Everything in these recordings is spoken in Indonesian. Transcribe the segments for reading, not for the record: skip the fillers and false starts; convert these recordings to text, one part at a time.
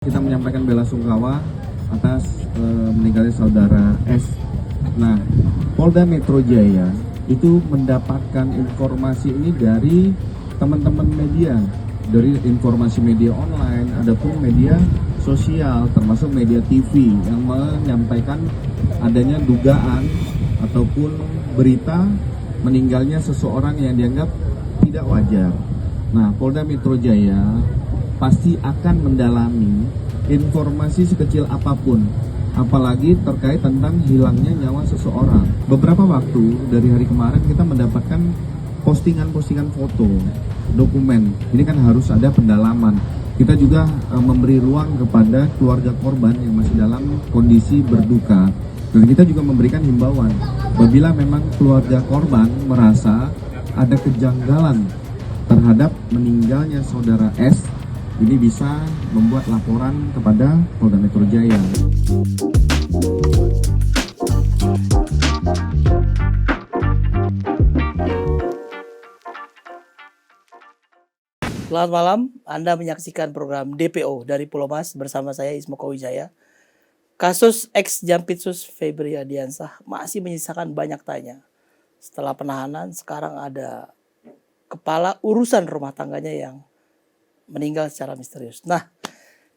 Kita menyampaikan bela sungkawa atas meninggalnya saudara S. Nah, Polda Metro Jaya itu mendapatkan informasi ini dari teman-teman media, dari informasi media online, adapun media sosial, termasuk media TV yang menyampaikan adanya dugaan ataupun berita meninggalnya seseorang yang dianggap tidak wajar. Nah, Polda Metro Jaya pasti akan mendalami informasi sekecil apapun, apalagi terkait tentang hilangnya nyawa seseorang. Beberapa waktu dari hari kemarin kita mendapatkan postingan-postingan foto, dokumen. Ini kan harus ada pendalaman. Kita juga memberi ruang kepada keluarga korban yang masih dalam kondisi berduka. Dan kita juga memberikan himbauan, apabila memang keluarga korban merasa ada kejanggalan terhadap meninggalnya saudara S, ini bisa membuat laporan kepada Polda Metro Jaya. Selamat malam, Anda menyaksikan program DPO dari Pulau Mas bersama saya Ismoko Wijaya. Kasus ex Jampitsus Febri Ardiansah masih menyisakan banyak tanya. Setelah penahanan, sekarang ada kepala urusan rumah tangganya yang meninggal secara misterius. Nah,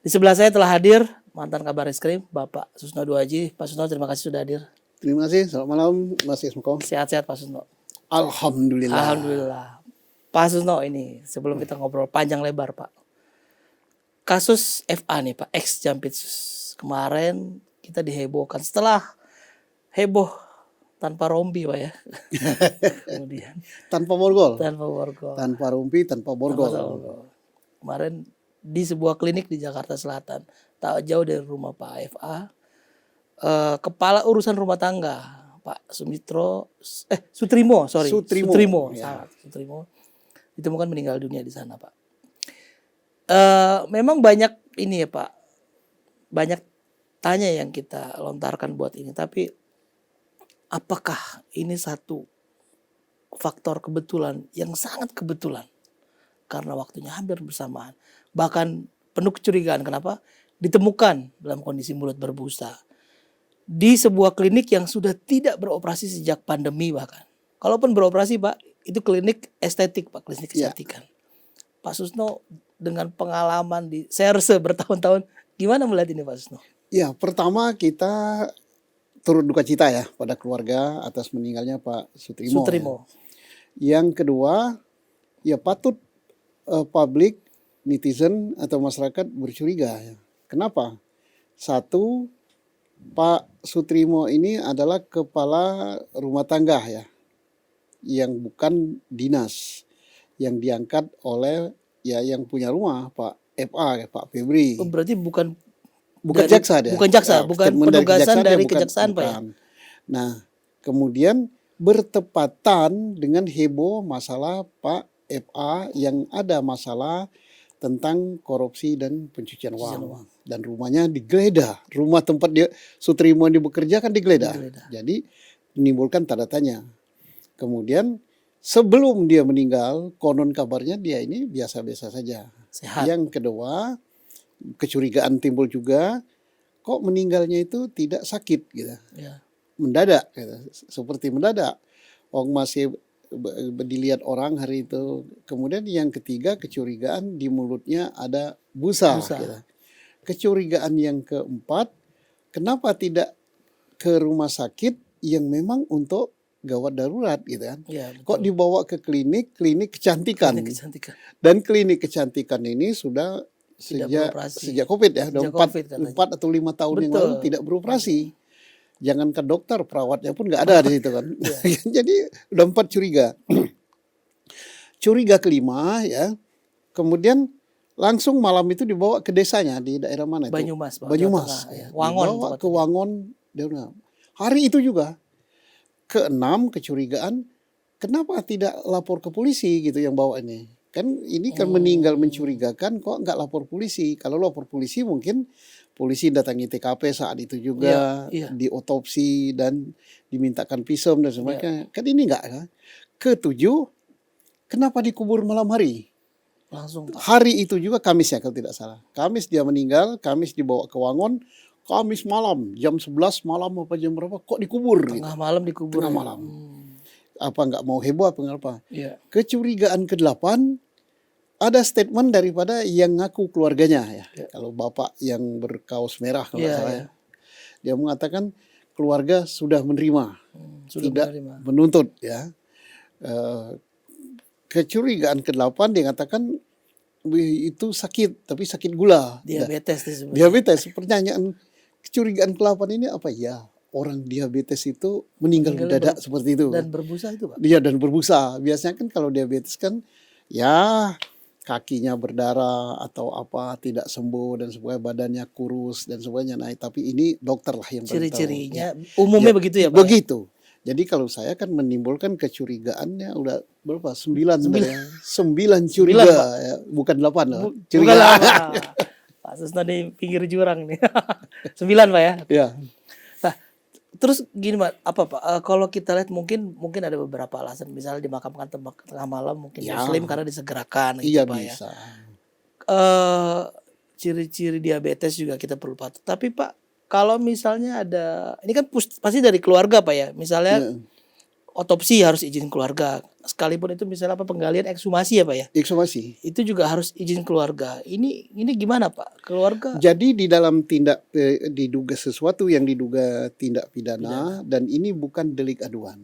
di sebelah saya telah hadir mantan Kabar Reskrim, Bapak Susno Duaji. Pak Susno, terima kasih sudah hadir. Terima kasih, selamat malam Mas Ismoko. Sehat-sehat Pak Susno. Alhamdulillah. Alhamdulillah. Pak Susno, ini sebelum kita ngobrol panjang lebar Pak. Kasus FA nih Pak, ex Jampitsus. Kemarin kita dihebohkan setelah heboh tanpa rompi Pak ya. Kemudian Tanpa borgol. tanpa borgol. Tanpa rumpi, tanpa borgol. Kemarin di sebuah klinik di Jakarta Selatan, tak jauh dari rumah Pak FA, kepala urusan rumah tangga Pak Sutrimo, Ya. Sutrimo ditemukan meninggal dunia di sana Pak. Memang banyak ini ya Pak, banyak tanya yang kita lontarkan buat ini, tapi apakah ini satu faktor kebetulan yang sangat kebetulan? Karena waktunya hampir bersamaan. Bahkan penuh kecurigaan. Kenapa? Ditemukan dalam kondisi mulut berbusa. Di sebuah klinik yang sudah tidak beroperasi sejak pandemi bahkan. Kalaupun beroperasi Pak, itu klinik estetik Pak, klinik kecantikan. Pak Susno dengan pengalaman di serse bertahun-tahun, gimana melihat ini Pak Susno? Ya, pertama kita turut duka cita ya pada keluarga atas meninggalnya Pak Sutrimo. Ya. Yang kedua, ya patut publik, netizen atau masyarakat bercuriga ya. Kenapa? Satu, Pak Sutrimo ini adalah kepala rumah tangga ya, yang bukan dinas, yang diangkat oleh ya yang punya rumah Pak FA ya, Pak Febri. Oh, berarti bukan Jaksa dia. Bukan jaksa, Ya, bukan statement penugasan dari bukan, kejaksaan Pak ya. Nah, kemudian bertepatan dengan heboh masalah Pak FA yang ada masalah tentang korupsi dan pencucian uang. Dan rumahnya digeledah. Rumah tempat dia Sutrimo ini bekerja kan digeledah. Jadi menimbulkan tanda tanya. Kemudian sebelum dia meninggal, konon kabarnya dia ini biasa-biasa saja. Sehat. Yang kedua, kecurigaan timbul juga, kok meninggalnya itu tidak sakit gitu. Ya. Mendadak gitu. Seperti mendadak. Masih dilihat orang hari itu. Kemudian yang ketiga, kecurigaan di mulutnya ada busa. Gitu. Kecurigaan yang keempat, kenapa tidak ke rumah sakit yang memang untuk gawat darurat gitu kan? Ya, kok dibawa ke klinik kecantikan. Dan klinik kecantikan ini sudah sejak COVID ya, udah 4 atau 5 tahun yang lalu tidak beroperasi. Jangankan dokter, perawatnya pun nggak ada di situ kan. Jadi udah 4 curiga. Curiga kelima ya, kemudian langsung malam itu dibawa ke desanya di daerah mana itu? Banyumas. Banyumas. Ya. Wangon. Dibawa ke Wangon. Hari itu juga. Keenam, kecurigaan, kenapa tidak lapor ke polisi gitu yang bawa ini? Kan ini kan meninggal mencurigakan, kok nggak lapor polisi? Kalau lapor polisi mungkin polisi datangi TKP saat itu juga, diotopsi dan dimintakan visum dan sebagainya. Kan ini enggak kan? Ketujuh, kenapa dikubur malam hari? Langsung Pak. Hari itu juga Kamis ya kalau tidak salah. Kamis dia meninggal, Kamis dibawa ke Wangon, Kamis malam jam 11 malam apa jam berapa kok dikubur gitu. Tengah malam dikubur. Tengah ya? malam. Apa nggak mau heboh apa nggak apa. Iya. Kecurigaan ke-8 ada statement daripada yang ngaku keluarganya ya. Ya. Kalau bapak yang berkaos merah kalau nggak Iya, salah iya. ya. Dia mengatakan keluarga sudah menerima, Sudah tidak menerima. menuntut ya. Kecurigaan ke-8 dia katakan "Wih, itu sakit tapi sakit gula. Diabetes disebut. Diabetes. Pertanyaan kecurigaan ke-8 ini apa ya? Orang diabetes itu meninggal mendadak seperti itu. Dan berbusa itu Pak. Dia dan berbusa. Biasanya kan kalau diabetes kan ya kakinya berdarah atau apa tidak sembuh dan sebagainya, badannya kurus dan sebagainya. Nah, tapi ini dokter lah yang beritahu. Ciri-cirinya umumnya begitu ya Pak. Begitu. Jadi kalau saya kan menimbulkan kecurigaannya udah berapa? 9 curiga ya, bukan 8 loh. Bukan lah Pak. Pak Susno di pinggir jurang nih. 9 Pak ya. Ya. Nah, terus gini Pak, apa Pak? Kalau kita lihat mungkin ada beberapa alasan. Misalnya dimakamkan tengah malam mungkin Ya. Muslim karena disegerakan gitu Iya Pak bisa. ya. Ciri-ciri diabetes juga kita perlu patuh. Tapi Pak, kalau misalnya ada, ini kan pasti dari keluarga Pak ya. Misalnya Ya. otopsi harus izin keluarga. Sekalipun itu misalnya apa penggalian ekshumasi ya Pak ya. Ekshumasi. Itu juga harus izin keluarga. Ini gimana Pak? Keluarga Jadi di dalam diduga sesuatu yang diduga tindak pidana dan ini bukan delik aduan.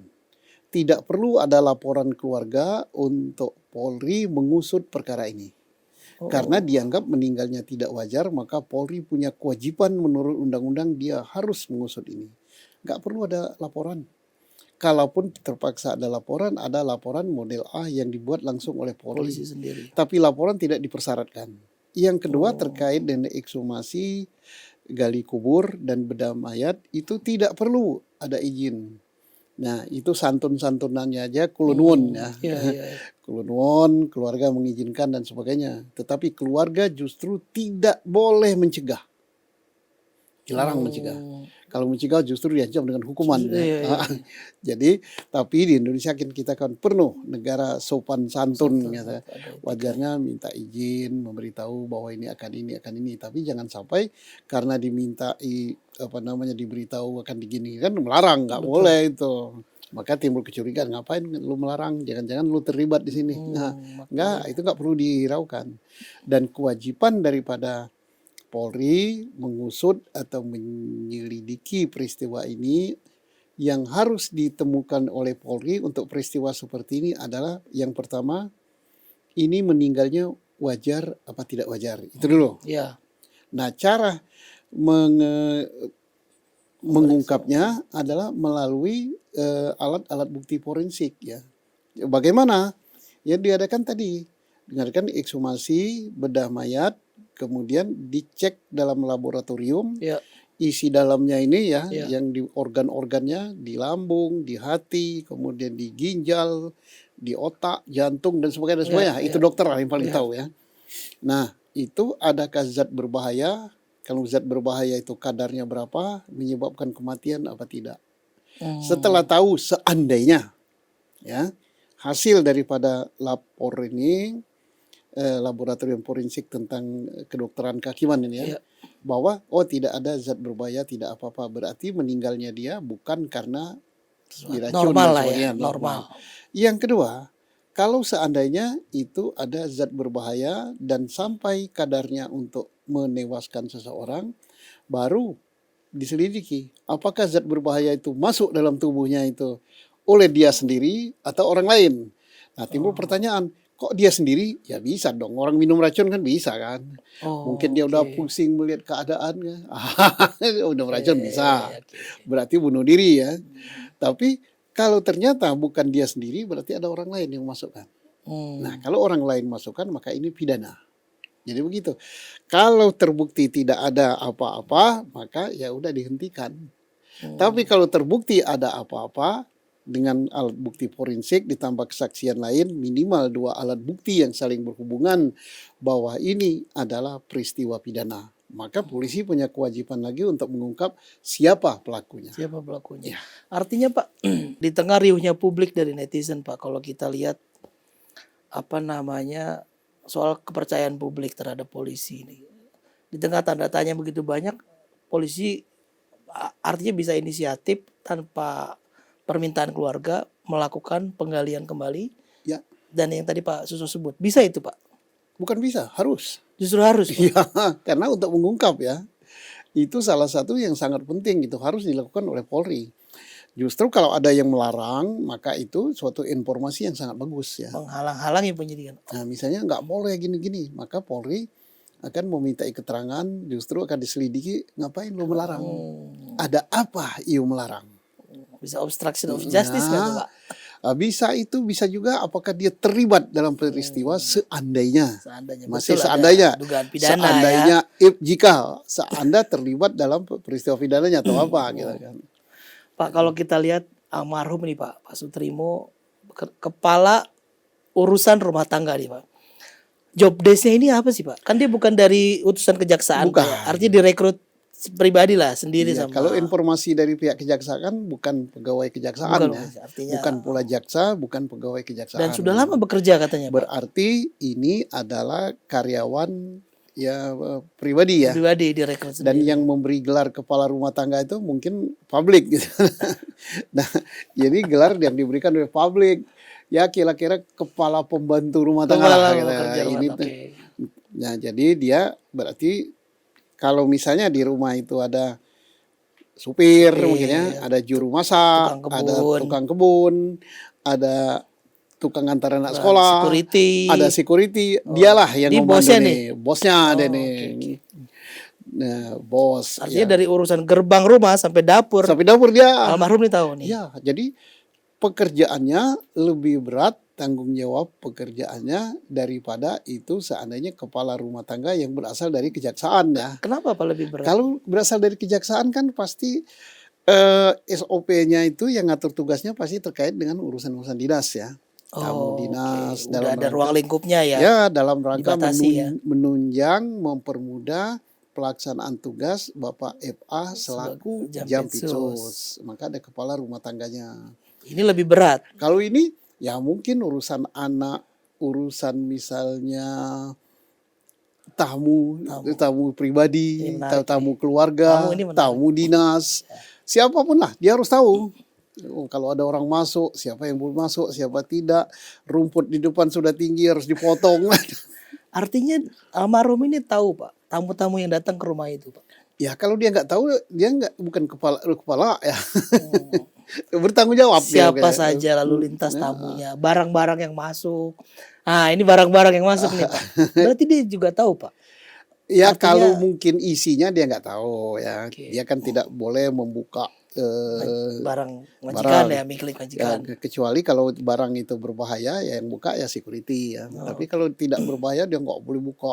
Tidak perlu ada laporan keluarga untuk Polri mengusut perkara ini. Karena dianggap meninggalnya tidak wajar, maka Polri punya kewajiban menurut undang-undang dia harus mengusut ini. Nggak perlu ada laporan. Kalaupun terpaksa ada laporan model A yang dibuat langsung oleh Polri. polisi sendiri. Tapi laporan tidak dipersyaratkan. Yang kedua terkait dengan ekshumasi, gali kubur, dan bedah mayat, itu tidak perlu ada izin. Nah, itu santun-santunannya aja kulunwun ya. Iya. Kulunwun, keluarga mengizinkan dan sebagainya. Tetapi keluarga justru tidak boleh mencegah. Dilarang mencegah. Kalau mencegah justru diancam dengan hukuman. Iya. Jadi, tapi di Indonesia kita kan penuh negara sopan santun. Ya. Wajarnya minta izin, memberitahu bahwa ini akan ini. Tapi jangan sampai karena diminta diberitahu akan digini kan melarang, nggak boleh itu. Maka timbul kecurigaan, ngapain lu melarang? Jangan-jangan lu terlibat di sini. Itu nggak perlu dihiraukan. Dan kewajiban daripada Polri mengusut atau menyelidiki peristiwa ini yang harus ditemukan oleh Polri untuk peristiwa seperti ini adalah yang pertama, ini meninggalnya wajar apa tidak wajar. Itu dulu. Iya. Nah, cara mengungkapnya adalah melalui alat-alat bukti forensik ya. Bagaimana? Ya diadakan tadi, dengarkan ekshumasi, bedah mayat, kemudian dicek dalam laboratorium, Ya. isi dalamnya ini ya, Ya. yang di organ-organnya, di lambung, di hati, kemudian di ginjal, di otak, jantung dan sebagainya. Itu dokter yang paling tahu ya. Nah, itu adakah zat berbahaya? Kalau zat berbahaya itu kadarnya berapa, menyebabkan kematian apa tidak? Setelah tahu seandainya ya, hasil daripada lapor ini laboratorium forensik tentang kedokteran kehakiman ini ya, bahwa tidak ada zat berbahaya, tidak apa-apa, berarti meninggalnya dia bukan karena diracun normal dan lah sebagainya, ya, normal. Yang kedua, kalau seandainya itu ada zat berbahaya dan sampai kadarnya untuk menewaskan seseorang, baru diselidiki apakah zat berbahaya itu masuk dalam tubuhnya itu oleh dia sendiri atau orang lain. Nah, timbul pertanyaan, kok dia sendiri? Ya bisa dong, orang minum racun kan bisa kan. Mungkin dia udah pusing melihat keadaan kan. Udah racun bisa. Berarti bunuh diri ya. Tapi kalau ternyata bukan dia sendiri, berarti ada orang lain yang masukkan. Nah, kalau orang lain masukkan, maka ini pidana. Jadi begitu. Kalau terbukti tidak ada apa-apa, maka ya udah dihentikan. Tapi kalau terbukti ada apa-apa, dengan alat bukti forensik ditambah kesaksian lain, minimal 2 alat bukti yang saling berhubungan bahwa ini adalah peristiwa pidana, maka polisi punya kewajiban lagi untuk mengungkap siapa pelakunya. Siapa pelakunya. Artinya Pak, di tengah riuhnya publik dari netizen Pak, kalau kita lihat soal kepercayaan publik terhadap polisi ini. Di tengah tanda tanya begitu banyak, polisi artinya bisa inisiatif tanpa permintaan keluarga melakukan penggalian kembali. Ya, Dan yang tadi Pak Suso sebut, bisa itu Pak? bukan bisa, harus. Justru harus Pak? Iya, karena untuk mengungkap ya, itu salah satu yang sangat penting, itu harus dilakukan oleh Polri. Justru kalau ada yang melarang, maka itu suatu informasi yang sangat bagus ya. Menghalang-halangi penyidikan. Nah, misalnya nggak boleh gini-gini, maka Polri akan meminta keterangan, justru akan diselidiki, ngapain lo melarang? Ada apa ia melarang? Bisa obstruction of justice kan tuh, Pak? Bisa itu, bisa juga apakah dia terlibat dalam peristiwa seandainya. Seandainya Masih betul seandainya. ada dugaan pidana Seandainya ya. jika Anda terlibat dalam peristiwa pidananya atau apa gitu kan. Pak, kalau kita lihat almarhum nih Pak Sutrimo, kepala urusan rumah tangga nih Pak. Job desk-nya ini apa sih Pak? Kan dia bukan dari utusan kejaksaan. Bukan. Pak, ya. Artinya direkrut pribadi lah sendiri Ya, sama. kalau informasi dari pihak kejaksaan bukan pegawai kejaksaan bukan, ya. artinya, bukan pula jaksa, bukan pegawai kejaksaan. Dan sudah lama bekerja katanya Pak. Berarti ini adalah karyawan ya pribadi ya. Pribadi direkrut sendiri. Dan yang memberi gelar kepala rumah tangga itu mungkin publik gitu. Nah, jadi gelar yang diberikan oleh publik ya kira-kira kepala pembantu rumah tangga lah gitu. Ini okay. Nah, jadi dia berarti kalau misalnya di rumah itu ada supir mungkin ya, ada juru masak, ada tukang kebun, ada tukang antar anak sekolah, security. ada security, dialah yang ngomong bosnya ada nih. Okay. Nah, bos. Artinya dari urusan gerbang rumah sampai dapur. Sampai dapur dia. Almarhum nih tahu nih. Ya, jadi pekerjaannya lebih berat, tanggung jawab pekerjaannya daripada itu seandainya kepala rumah tangga yang berasal dari kejaksaan ya. Kenapa Pak lebih berat? Kalau berasal dari kejaksaan kan pasti SOP-nya itu yang ngatur tugasnya pasti terkait dengan urusan-urusan dinas ya. Tamu dinas. Okay. Udah ada ruang lingkupnya ya. Ya, dalam rangka menunjang, mempermudah pelaksanaan tugas Bapak FA selaku Jampitsus. Maka ada kepala rumah tangganya. Ini lebih berat. Kalau ini ya mungkin urusan anak, urusan misalnya tamu pribadi, tamu keluarga, tamu dinas, siapapun lah dia harus tahu. Kalau ada orang masuk, siapa yang boleh masuk, siapa tidak, rumput di depan sudah tinggi harus dipotong. Artinya almarhum ini tahu Pak, tamu-tamu yang datang ke rumah itu Pak. Ya kalau dia nggak tahu, dia bukan kepala ya. Bertanggung jawab siapa saja lalu lintas tamunya, barang-barang yang masuk. Nah, ini barang-barang yang masuk nih Pak. Berarti dia juga tahu Pak. Ya artinya, kalau mungkin isinya dia nggak tahu ya. Okay. Dia kan tidak boleh membuka barang majikan ya, milik majikan. Ya, kecuali kalau barang itu berbahaya ya yang buka ya security ya. Tapi kalau tidak berbahaya dia nggak boleh buka,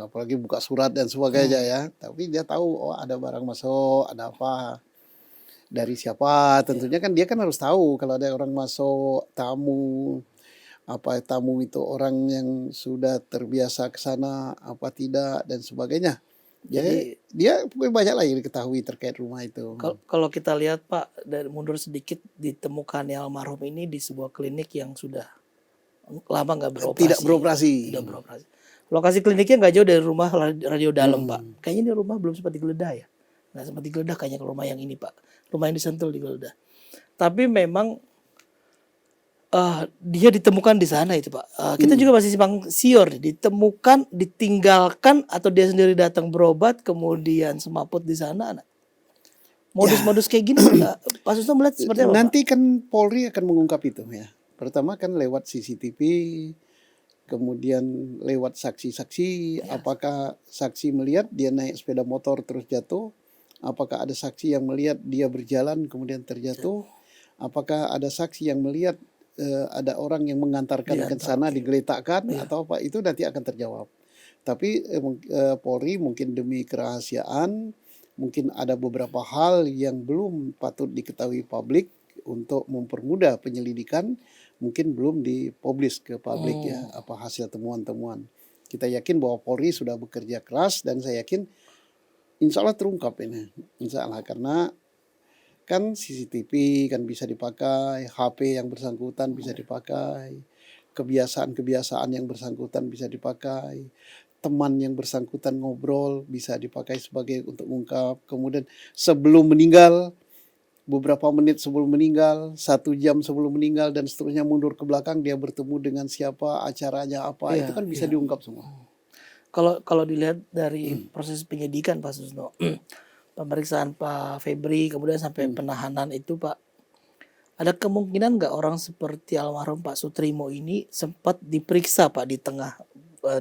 apalagi buka surat dan sebagainya ya. Tapi dia tahu ada barang masuk, ada apa. Dari siapa tentunya kan dia kan harus tahu kalau ada orang masuk, tamu itu orang yang sudah terbiasa ke sana apa tidak dan sebagainya. Jadi dia banyak lagi diketahui terkait rumah itu. Kalau kita lihat Pak, dari mundur sedikit ditemukannya almarhum ini di sebuah klinik yang sudah lama nggak beroperasi. Tidak beroperasi. Tidak beroperasi. Lokasi kliniknya nggak jauh dari rumah Radio Dalam Pak. Kayaknya ini rumah belum sempat digeledah ya. Nggak sempat digeledah kayaknya ke rumah yang ini Pak. Rumah yang di Sentul digeledah. Tapi memang dia ditemukan di sana itu Pak. Kita juga masih simpang siur, ditemukan, ditinggalkan atau dia sendiri datang berobat kemudian semaput di sana. Modus-modus kayak gini Pak Susno melihat seperti apa? Nanti kan Polri akan mengungkap itu ya. Pertama kan lewat CCTV, kemudian lewat saksi-saksi. Apakah saksi melihat dia naik sepeda motor terus jatuh? Apakah ada saksi yang melihat dia berjalan kemudian terjatuh? Apakah ada saksi yang melihat ada orang yang mengantarkan ke sana digeletakkan atau apa, itu nanti akan terjawab. Tapi Polri mungkin demi kerahasiaan, mungkin ada beberapa hal yang belum patut diketahui publik untuk mempermudah penyelidikan, mungkin belum dipublish ke publik ya apa hasil temuan-temuan. Kita yakin bahwa Polri sudah bekerja keras dan saya yakin insya Allah terungkap ini, insya Allah, karena kan CCTV kan bisa dipakai, HP yang bersangkutan bisa dipakai, kebiasaan-kebiasaan yang bersangkutan bisa dipakai, teman yang bersangkutan ngobrol bisa dipakai sebagai untuk mengungkap. Kemudian sebelum meninggal, beberapa menit sebelum meninggal, 1 jam sebelum meninggal dan seterusnya mundur ke belakang, dia bertemu dengan siapa, acaranya apa, itu Iya, kan bisa iya. diungkap semua. Kalau dilihat dari proses penyidikan Pak Susno, pemeriksaan Pak Febri kemudian sampai penahanan itu Pak, ada kemungkinan nggak orang seperti almarhum Pak Sutrimo ini sempat diperiksa Pak di tengah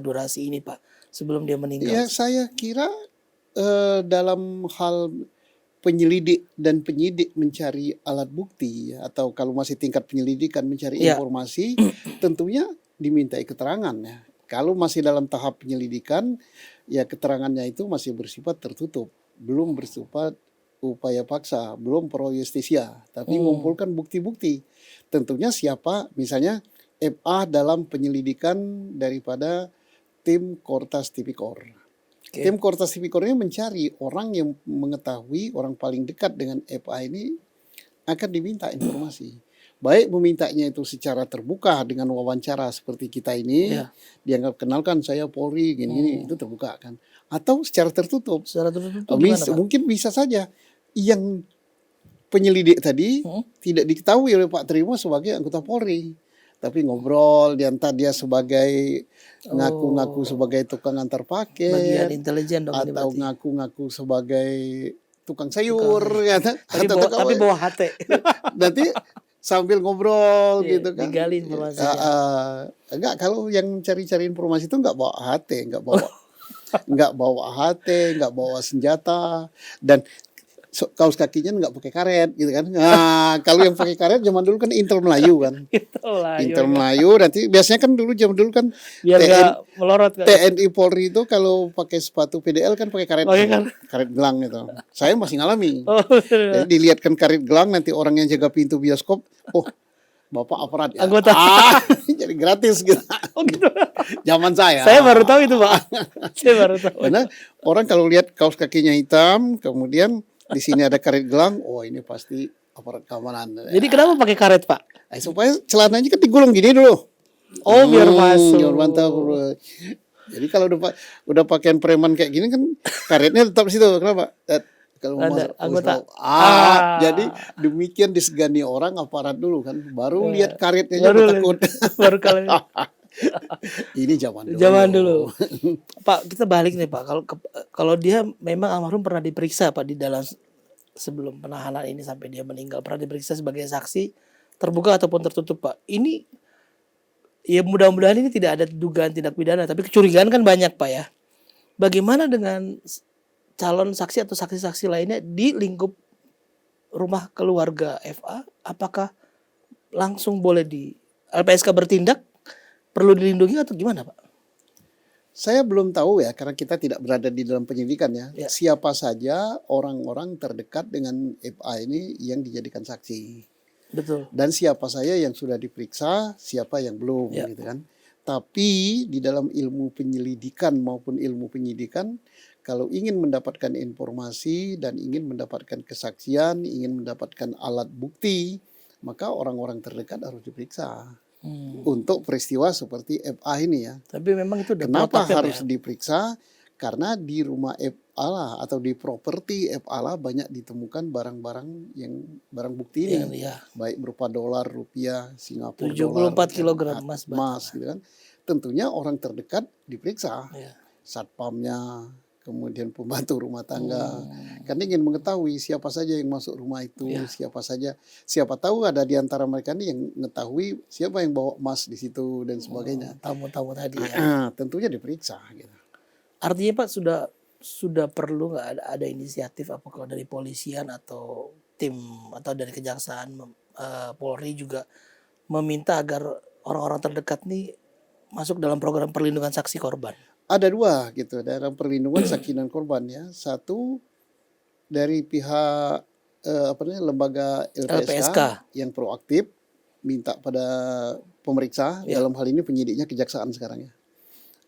durasi ini Pak sebelum dia meninggal? Ya, saya kira dalam hal penyelidik dan penyidik mencari alat bukti ya, atau kalau masih tingkat penyelidikan mencari Iya. informasi, tentunya dimintai keterangan ya. Kalau masih dalam tahap penyelidikan, ya keterangannya itu masih bersifat tertutup, belum bersifat upaya paksa, belum pro justisia, tapi mengumpulkan bukti-bukti. Tentunya siapa, misalnya FA dalam penyelidikan daripada tim Kortas Tipikor. Oke. Tim Kortas Tipikor ini mencari orang yang mengetahui, orang paling dekat dengan FA ini akan diminta informasi. Baik memintanya itu secara terbuka dengan wawancara seperti kita ini, Iya. dianggap kenalkan saya Polri gini-gini, itu terbuka kan. Atau secara tertutup. Secara tertutup gimana Pak? Mungkin bisa saja yang penyelidik tadi tidak diketahui oleh Pak Trimo sebagai anggota Polri, tapi ngobrol, diantar dia sebagai ngaku-ngaku sebagai tukang antar Bagian paket, intelijen dong ini atau berarti. ngaku-ngaku sebagai tukang sayur, kata, Tapi bawa HT. nanti sambil ngobrol Iya, gitu kan. digali informasinya. Enggak, kalau yang cari-cari informasi itu enggak bawa HT, enggak bawa enggak bawa HT, enggak bawa senjata, dan kaos kakinya nggak pakai karet gitu kan. Nah, kalau yang pakai karet zaman dulu kan Intel Melayu kan. Itulah. Intel Melayu, nanti biasanya kan zaman dulu kan Biar nggak melorot kan. TNI Polri itu kalau pakai sepatu PDL kan pakai karet, Pakai karet. karet gelang gitu. Saya masih ngalami. Oh, Jadi dilihatkan karet gelang, nanti orang yang jaga pintu bioskop, oh Bapak aparat ya. Anggota. Jadi gratis gitu. Oh gitu. Zaman saya. Saya baru tahu itu Pak. Saya baru tahu. Karena orang kalau lihat kaos kakinya hitam, kemudian di sini ada karet gelang, oh ini pasti aparat keamanan. Jadi kenapa pakai karet Pak? Supaya celananya kan digulung gini dulu. Oh biar masuk. Biar mantap. Jadi kalau udah pakaian preman kayak gini kan karetnya tetap di situ. Kenapa? Kalau mau Ada masuk anggota. jadi demikian disegani orang aparat dulu kan. Baru lihat karetnya Baru takut. Baru kali. Ini zaman dulu. Zaman dulu. Pak, kita balik nih Pak. Kalau dia memang almarhum pernah diperiksa Pak di dalam sebelum penahanan ini sampai dia meninggal, pernah diperiksa sebagai saksi terbuka ataupun tertutup Pak. Ini ya mudah-mudahan ini tidak ada dugaan tindak pidana, tapi kecurigaan kan banyak Pak ya. Bagaimana dengan calon saksi atau saksi-saksi lainnya di lingkup rumah keluarga FA? Apakah langsung boleh di LPSK bertindak? Perlu dilindungi atau gimana Pak? Saya belum tahu ya, karena kita tidak berada di dalam penyidikan ya. Ya. Siapa saja orang-orang terdekat dengan FA ini yang dijadikan saksi. Betul. Dan siapa saja yang sudah diperiksa, siapa yang belum Ya. gitu kan. Tapi di dalam ilmu penyelidikan maupun ilmu penyidikan, kalau ingin mendapatkan informasi dan ingin mendapatkan kesaksian, ingin mendapatkan alat bukti, maka orang-orang terdekat harus diperiksa. Untuk peristiwa seperti FA ini ya. Tapi memang itu udah Kenapa protokol harus ya? diperiksa? Karena di rumah FA lah atau di properti FA lah banyak ditemukan barang-barang yang barang bukti ini. Iya. Baik berupa dolar, rupiah, Singapura 74 dolar, kilogram emas gitu kan. Tentunya orang terdekat diperiksa. Iya. Satpamnya, kemudian pembantu rumah tangga. Karena ingin mengetahui siapa saja yang masuk rumah itu, siapa saja. Siapa tahu ada di antara mereka ini yang mengetahui siapa yang bawa emas di situ dan sebagainya. Tamu-tamu tadi ya. Tentunya diperiksa gitu. Artinya Pak sudah perlu nggak ada inisiatif apakah dari polisian atau tim atau dari kejaksaan Polri juga meminta agar orang-orang terdekat nih masuk dalam program perlindungan saksi korban. Ada dua gitu dalam perlindungan saksi dan korban ya. Satu dari pihak lembaga LPSK yang proaktif minta pada pemeriksa, dalam hal ini penyidiknya kejaksaan sekarang ya.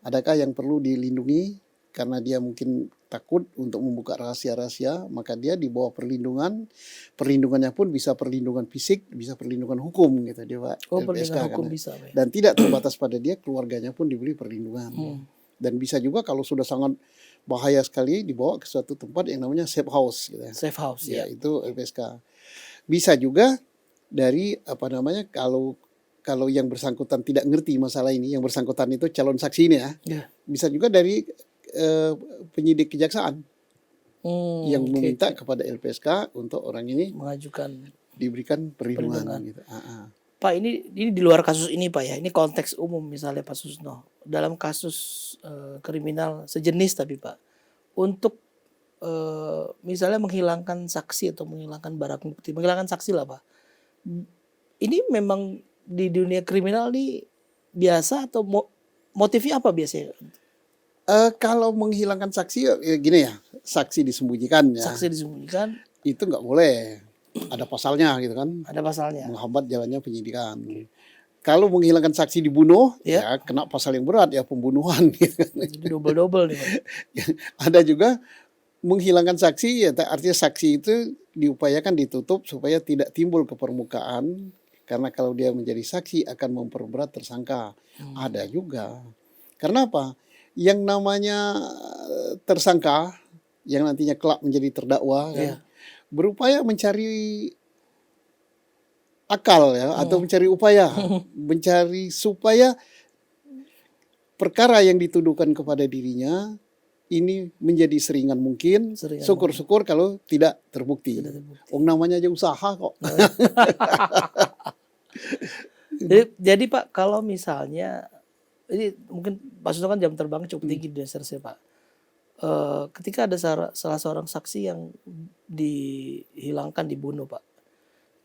Adakah yang perlu dilindungi karena dia mungkin takut untuk membuka rahasia-rahasia, maka dia di bawah perlindungan. Perlindungannya pun bisa perlindungan fisik, bisa perlindungan hukum gitu dia Pak. Oh, LPSK perlindungan hukum kan. bisa Pak. Dan tidak terbatas pada dia, keluarganya pun diberi perlindungan. Dan bisa juga kalau sudah sangat bahaya sekali dibawa ke suatu tempat yang namanya safe house gitu ya. Safe house ya. Itu LPSK. Bisa juga dari kalau yang bersangkutan tidak ngerti masalah ini, yang bersangkutan itu calon saksi ini ya. Bisa juga dari penyidik kejaksaan yang meminta kepada LPSK untuk orang ini mengajukan diberikan perlindungan gitu. Pak, ini di luar kasus ini Pak ya. Ini konteks umum misalnya Pak Susno. Dalam kasus kriminal sejenis tapi Pak, untuk misalnya menghilangkan saksi atau menghilangkan barang bukti, menghilangkan saksi lah Pak. Ini memang di dunia kriminal ini biasa atau motifnya apa biasanya? Kalau menghilangkan saksi ya gini ya, saksi disembunyikan ya. Saksi disembunyikan itu nggak boleh, ada pasalnya gitu kan. Ada pasalnya. Menghambat jalannya penyidikan. Kalau menghilangkan saksi dibunuh, ya kena pasal yang berat ya, pembunuhan gitu kan. Jadi double nih Pak. Ada juga menghilangkan saksi ya, artinya saksi itu diupayakan ditutup supaya tidak timbul ke permukaan, karena kalau dia menjadi saksi akan memperberat tersangka. Ada juga. Karena apa? Yang namanya tersangka yang nantinya kelak menjadi terdakwa kan, berupaya mencari akal ya, atau mencari upaya mencari supaya perkara yang dituduhkan kepada dirinya ini menjadi seringan mungkin. Syukur-syukur kalau tidak terbukti. Namanya aja usaha kok. Jadi Pak, kalau misalnya ini mungkin Pak Susno kan jam terbang cukup tinggi di SRC Pak. Ketika ada salah seorang saksi yang dihilangkan, dibunuh Pak,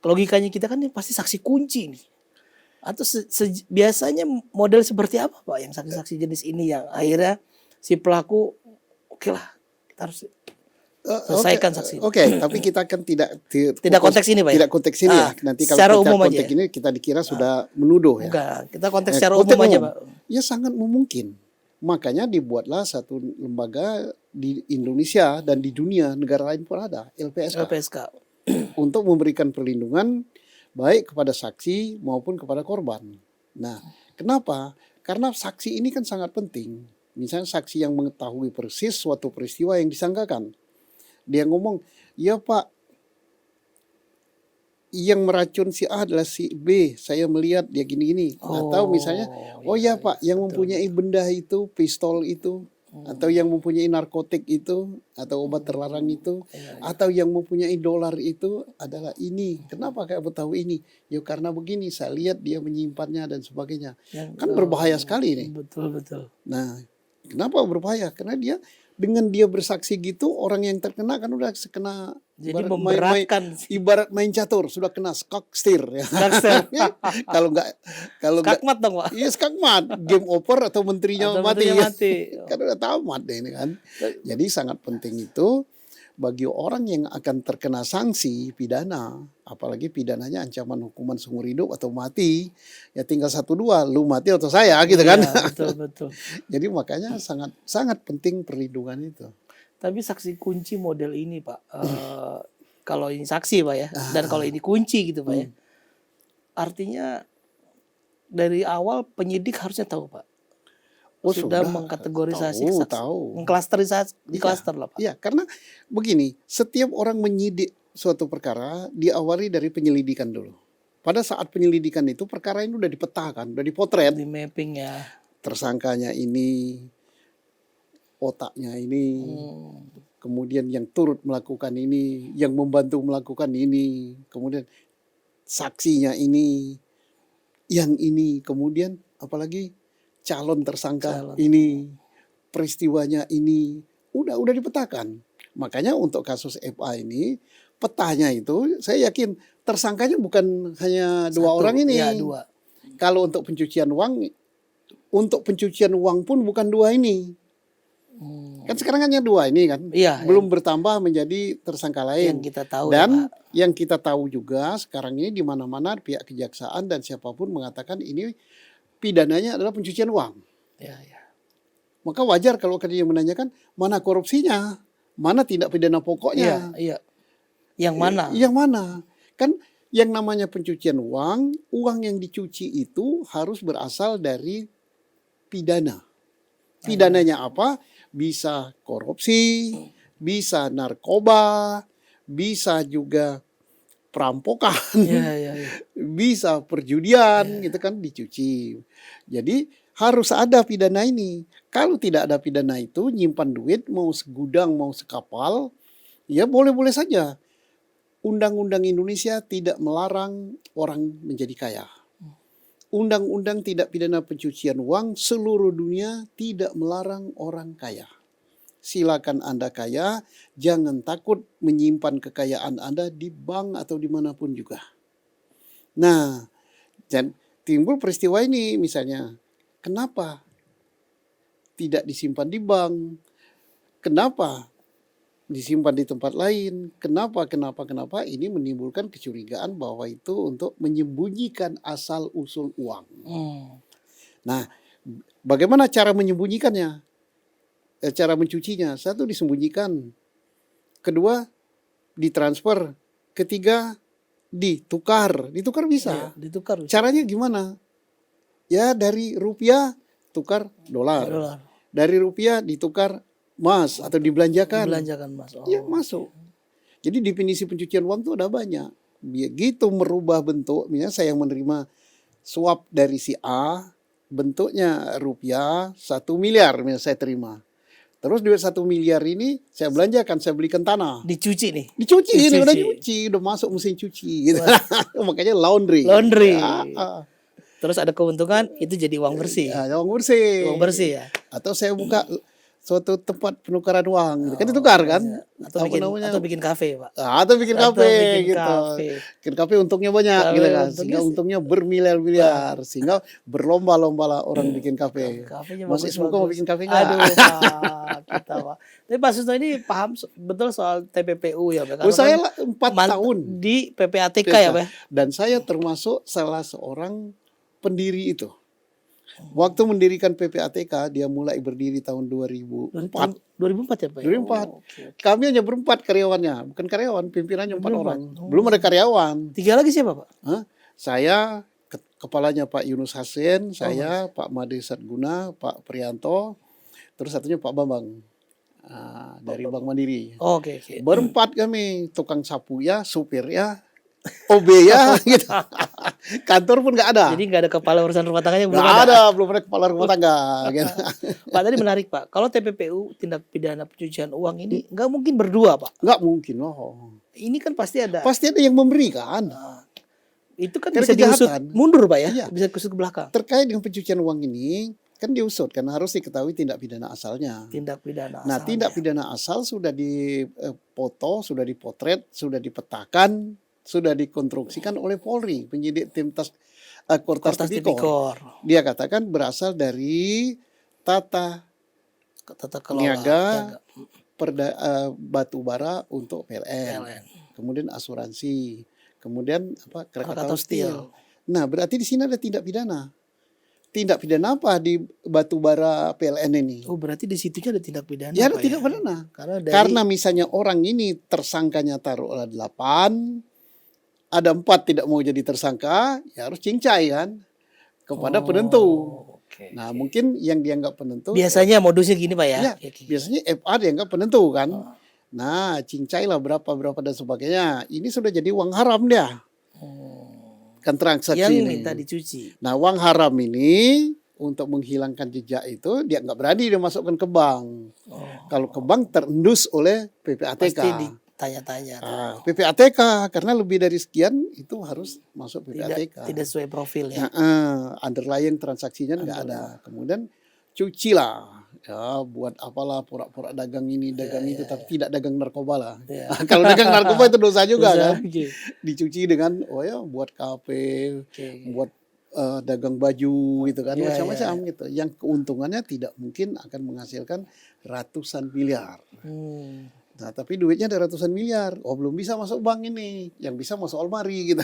logikanya kita kan ini pasti saksi kunci nih. Atau biasanya model seperti apa Pak yang saksi-saksi jenis ini yang akhirnya si pelaku oke lah kita harus selesaikan saksi. Tapi kita kan tidak konteks ini Pak. Tidak konteks ini ya. Nanti kalau secara kita umum konteks aja. Ini kita dikira sudah menuduh ya. Enggak, kita konteks secara umum aja Pak. Ya sangat memungkin. Makanya dibuatlah satu lembaga di Indonesia dan di dunia negara lain pun ada, LPSK. Untuk memberikan perlindungan baik kepada saksi maupun kepada korban. Nah, kenapa? Karena saksi ini kan sangat penting. Misalnya saksi yang mengetahui persis suatu peristiwa yang disangkakan. Dia ngomong, ya Pak, yang meracun si A adalah si B. Saya melihat dia gini-gini. Atau misalnya, ya Pak, yang mempunyai benda itu, pistol itu, atau yang mempunyai narkotik itu, atau obat terlarang itu, atau yang mempunyai dolar itu adalah ini. Kenapa kayak tahu ini? Ya karena begini, saya lihat dia menyimpannya dan sebagainya. Kan berbahaya sekali ini. Betul. Nah, kenapa berbahaya? Karena dengan dia bersaksi gitu, orang yang terkena kan udah kena. Jadi memberatkan. Ibarat main catur, sudah kena skakster ya. Kalau skakmat dong Pak. Iya skakmat, game over atau menterinya mati. Kan udah tamat deh ini kan. Jadi sangat penting itu bagi orang yang akan terkena sanksi pidana, apalagi pidananya ancaman hukuman seumur hidup atau mati, ya tinggal 1-2, lu mati atau saya gitu kan. Betul. Jadi makanya sangat penting perlindungan itu. Tapi saksi kunci model ini Pak, kalau ini saksi Pak ya, dan kalau ini kunci gitu Pak ya, artinya dari awal penyidik harusnya tahu Pak. Sudah mengkategorisasi saksi, mengklasterisasi, klaster lah Pak. Iya, karena begini, setiap orang menyidik suatu perkara diawali dari penyelidikan dulu. Pada saat penyelidikan itu perkara ini udah dipetakan, udah dipotret. Di mapping ya. Tersangkanya ini, otaknya ini, kemudian yang turut melakukan ini, yang membantu melakukan ini, kemudian saksinya ini, yang ini, kemudian apalagi calon tersangka ini, peristiwanya ini, udah dipetakan. Makanya untuk kasus FA ini, petanya itu saya yakin tersangkanya bukan hanya 2 orang ini. Ya, 2. Kalau untuk pencucian uang pun bukan 2 ini. Kan sekarang hanya 2 ini kan. Iya, belum bertambah menjadi tersangka lain. Yang kita tahu dan yang kita tahu juga sekarang ini di mana-mana pihak kejaksaan dan siapapun mengatakan ini pidananya adalah pencucian uang. Ya. Maka wajar kalau dia menanyakan mana korupsinya, mana tindak pidana pokoknya. Iya. Yang mana? Yang mana? Kan yang namanya pencucian uang yang dicuci itu harus berasal dari pidana. Pidananya apa? Bisa korupsi, bisa narkoba, bisa juga perampokan, Iya. bisa perjudian, gitu kan dicuci. Jadi harus ada pidana ini. Kalau tidak ada pidana itu, nyimpan duit mau segudang mau sekapal, ya boleh-boleh saja. Undang-undang Indonesia tidak melarang orang menjadi kaya. Undang-undang tidak pidana pencucian uang seluruh dunia tidak melarang orang kaya. Silakan Anda kaya, jangan takut menyimpan kekayaan Anda di bank atau dimanapun juga. Nah, dan timbul peristiwa ini misalnya, kenapa tidak disimpan di bank? Kenapa disimpan di tempat lain? Kenapa? Ini menimbulkan kecurigaan bahwa itu untuk menyembunyikan asal-usul uang. Nah, bagaimana cara menyembunyikannya? Cara mencucinya? Satu, disembunyikan. Kedua, ditransfer. Ketiga, ditukar. Ditukar bisa. Iya, ditukar. Caranya gimana? Ya dari rupiah tukar dolar. Dari rupiah ditukar emas atau dibelanjakan. Dibelanjakan emas. Ya masuk. Jadi definisi pencucian uang itu ada banyak. Begitu merubah bentuk, misalnya saya yang menerima suap dari si A, bentuknya rupiah 1 miliar misalnya saya terima. Terus duit 1 miliar ini saya belanjakan, saya belikan tanah. Dicuci nih. Dicuci. Ini udah cuci, udah masuk mesin cuci gitu. Makanya laundry. Terus ada keuntungan, itu jadi uang bersih. Uang bersih. Uang bersih ya. Atau saya buka suatu tempat penukaran uang, kan ditukar kan? Atau bikin kafe, Pak. Atau bikin kafe gitu. Bikin kafe untungnya banyak gitu kan. Sehingga untungnya bermiliar-miliar. Sehingga berlomba-lomba lah orang bikin kafe. Mas Ismuko mau bikin kafe nggak? Aduh, Pak. Kita, Pak. Tapi Pak Susno ini paham betul soal TPPU ya, Pak? Saya 4 tahun di PPATK ya, Pak? Dan saya termasuk salah seorang pendiri itu. Waktu mendirikan PPATK, dia mulai berdiri tahun 2004. 2004 ya, Pak? 2004. Kami hanya berempat karyawannya, bukan karyawan, pimpinannya 4 orang. Belum ada karyawan. 3 lagi siapa, Pak? Saya, kepalanya Pak Yunus Hasan, saya, Pak Made Satguna, Pak Prianto, terus satunya Pak Bambang dari Bank Mandiri. Oke. Berempat kami, tukang sapu ya, supir ya, OB ya, gitu. Kantor pun nggak ada. Jadi nggak ada kepala urusan rumah tangganya, belum belum ada kepala rumah tangga. Gitu. Pak, tadi menarik, Pak. Kalau TPPU, tindak pidana pencucian uang ini nggak mungkin berdua, Pak. Nggak mungkin loh. Ini kan pasti ada. Pasti ada yang memberi kan. Itu kan bisa diusut mundur, Pak ya. Iya. Bisa diusut ke belakang. Terkait dengan pencucian uang ini kan diusut kan harus diketahui tindak pidana asalnya. Tindak pidana. Nah, tindak pidana asal sudah dipoto, sudah dipotret, sudah dipetakan, sudah dikonstruksikan oleh Polri, penyidik tim Kortas Tipikor. Dia katakan berasal dari tata kelola niaga batu bara untuk PLN. Kemudian asuransi, kemudian Krakatau Steel. Nah, berarti di sini ada tindak pidana. Tindak pidana apa di batu bara PLN ini? Oh, berarti di situnya ada tindak pidana. Ya, ada tindak pidana. Karena misalnya orang ini tersangkanya taruhlah 8, ada 4 tidak mau jadi tersangka, ya harus cincai kan kepada penentu. Nah, mungkin yang dianggap penentu. Biasanya modusnya gini, Pak ya? Ya, biasanya FA dianggap penentu kan. Nah, cincailah berapa dan sebagainya. Ini sudah jadi uang haram dia. Kan transaksi yang ini. Minta dicuci. Nah, uang haram ini untuk menghilangkan jejak itu dia nggak berani dia masukkan ke bank. Kalau ke bank terendus oleh PPATK. Pasti tanya-tanya. PPATK karena lebih dari sekian itu harus masuk PPATK. Tidak sesuai profil ya. Underlying transaksinya nggak ada. Kemudian cucilah. Ya, buat apalah pura-pura dagang ini, dagang itu, tapi tidak dagang narkoba lah. Kalau dagang narkoba itu dosa juga kan. Dicuci dengan buat kafe, buat dagang baju gitu kan, macam-macam gitu. Yang keuntungannya tidak mungkin akan menghasilkan ratusan miliar. Nah, tapi duitnya ada ratusan miliar. Belum bisa masuk bank ini. Yang bisa masuk almari gitu.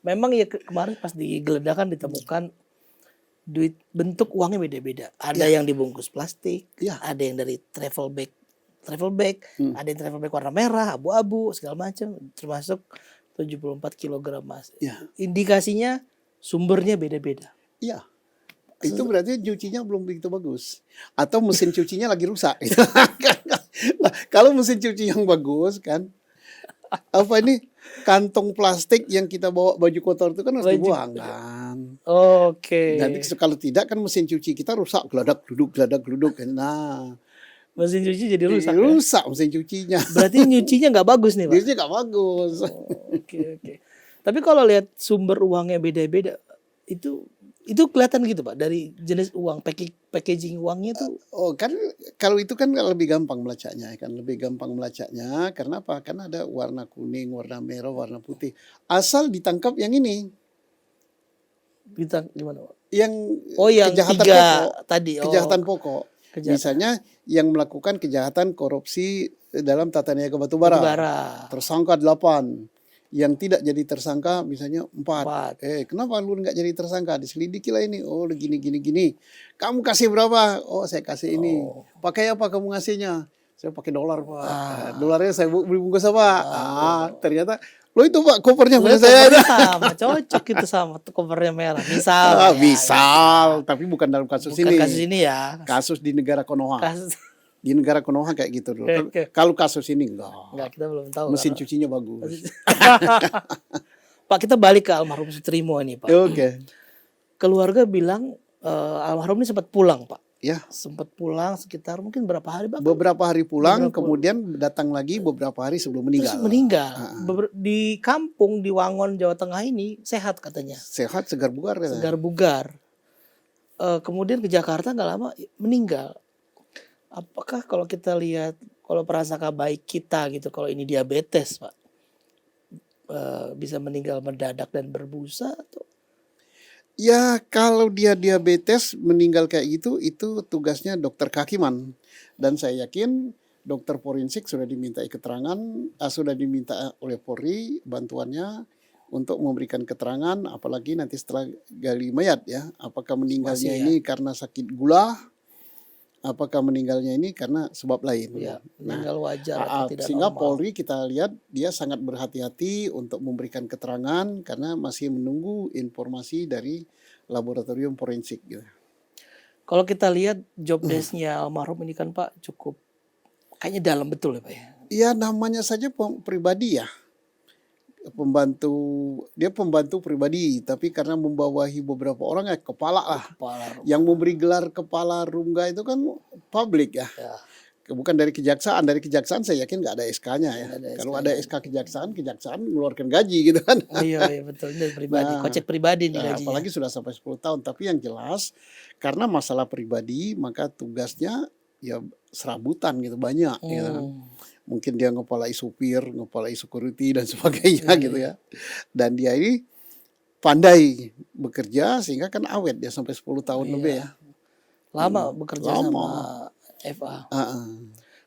Memang ya kemarin pas digeledah kan ditemukan duit bentuk uangnya beda-beda. Ada yang dibungkus plastik, Iya. ada yang dari travel bag, ada yang travel bag warna merah, abu-abu, segala macam, termasuk 74 kg emas. Iya. Indikasinya sumbernya beda-beda. Iya. Itu berarti cucinya belum begitu bagus. Atau mesin cucinya lagi rusak. Gitu. Nah, kalau mesin cuci yang bagus kan, apa ini kantong plastik yang kita bawa baju kotor itu kan harus dibuang kan. Oke. Jadi kalau tidak kan mesin cuci kita rusak, geladak geluduk. Nah, Mesin cuci jadi rusak. Ya? rusak mesin cucinya. Berarti nyucinya nggak bagus nih, Pak. Nyucinya nggak bagus. Oke. Tapi kalau lihat sumber uangnya beda-beda, itu kelihatan gitu, Pak, dari jenis uang, packaging uangnya tuh. Oh kan kalau itu kan lebih gampang melacaknya karena apa? Karena ada warna kuning, warna merah, warna putih. Asal ditangkap yang ini, Bintang gimana, Pak? yang Yang kejahatan 3 pokok. tadi. Kejahatan pokok. Kejahatan. Misalnya yang melakukan kejahatan korupsi dalam tata niaga batubara. Tersangka 8. Yang tidak jadi tersangka misalnya 4. Kenapa lu nggak jadi tersangka? Diselidiki lah ini. Oh gini. Kamu kasih berapa? Oh saya kasih ini. Pakai apa kamu ngasihnya? Saya pakai dolar, Pak. Dolarnya saya beli bungkus apa? Ternyata lo itu Pak kopernya punya saya. Sama, cocok itu sama kopernya merah. Misal. Misal, tapi bukan dalam kasus Bukan ini. kasus ini ya. Kasus di negara Konoha. Kasus. Di negara Konoha kayak gitu dulu. Oke. Kalau kasus ini enggak, kita belum tahu. mesin cucinya bagus. Pak, kita balik ke almarhum Sutrimo ini, Pak. Oke. Keluarga bilang almarhum ini sempat pulang, Pak. Ya. Sempat pulang sekitar mungkin berapa hari, Pak? Beberapa hari pulang, kemudian datang lagi beberapa hari sebelum meninggal. Terus meninggal. Di kampung di Wangon, Jawa Tengah ini sehat katanya. Sehat, segar bugar. Segar bugar. Kemudian ke Jakarta nggak lama meninggal. Apakah kalau kita lihat, kalau prasangka baik kita gitu, kalau ini diabetes, Pak, bisa meninggal mendadak dan berbusa atau? Ya kalau dia diabetes meninggal kayak gitu, itu tugasnya dokter kehakiman. Dan saya yakin dokter forensik sudah diminta keterangan, sudah diminta oleh Polri bantuannya untuk memberikan keterangan, apalagi nanti setelah gali mayat ya, apakah meninggalnya ini karena sakit gula, apakah meninggalnya ini karena sebab lain. Ya, meninggal wajar atau tidak sehingga normal. Polri kita lihat dia sangat berhati-hati untuk memberikan keterangan karena masih menunggu informasi dari laboratorium forensik gitu. Kalau kita lihat job desk-nya almarhum ini kan, Pak, cukup kayaknya dalam betul ya, Pak ya. Iya, namanya saja pribadi ya. Dia pembantu pribadi, tapi karena membawahi beberapa orang ya kepala lah. Yang memberi gelar kepala Rungga itu kan publik ya. Bukan dari kejaksaan. Dari kejaksaan saya yakin nggak ada SK-nya ya. Kalau ada SK kejaksaan mengeluarkan gaji gitu kan. Iya betul, dari pribadi. Kocek pribadi nih gajinya. Apalagi sudah sampai 10 tahun. Tapi yang jelas karena masalah pribadi maka tugasnya ya serabutan gitu banyak gitu kan. Mungkin dia ngepalai supir, ngepalai security dan sebagainya gitu ya. Dan dia ini pandai bekerja sehingga kan awet dia sampai 10 tahun lebih ya. Lama bekerja sama FA.